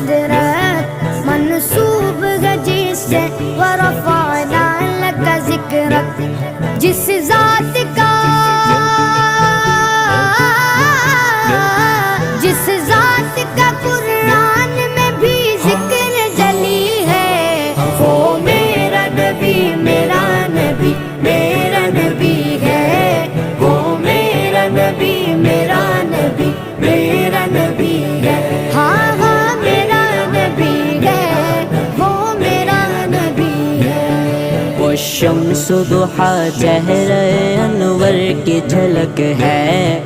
صدرك منسوب ہے جس سے ورفعنا لك ذکرک، جس ذات کا قرآن میں بھی ذکر جلی ہے، وہ میرا نبی میرا نبی میرا نبی ہے، وہ میرا نبی میرا نبی میرا نبی ہے، ہاں ہاں میرا نبی ہے، وہ میرا نبی ہے۔ وہ شمس ضحیٰ چہرہ انور کی جھلک ہے،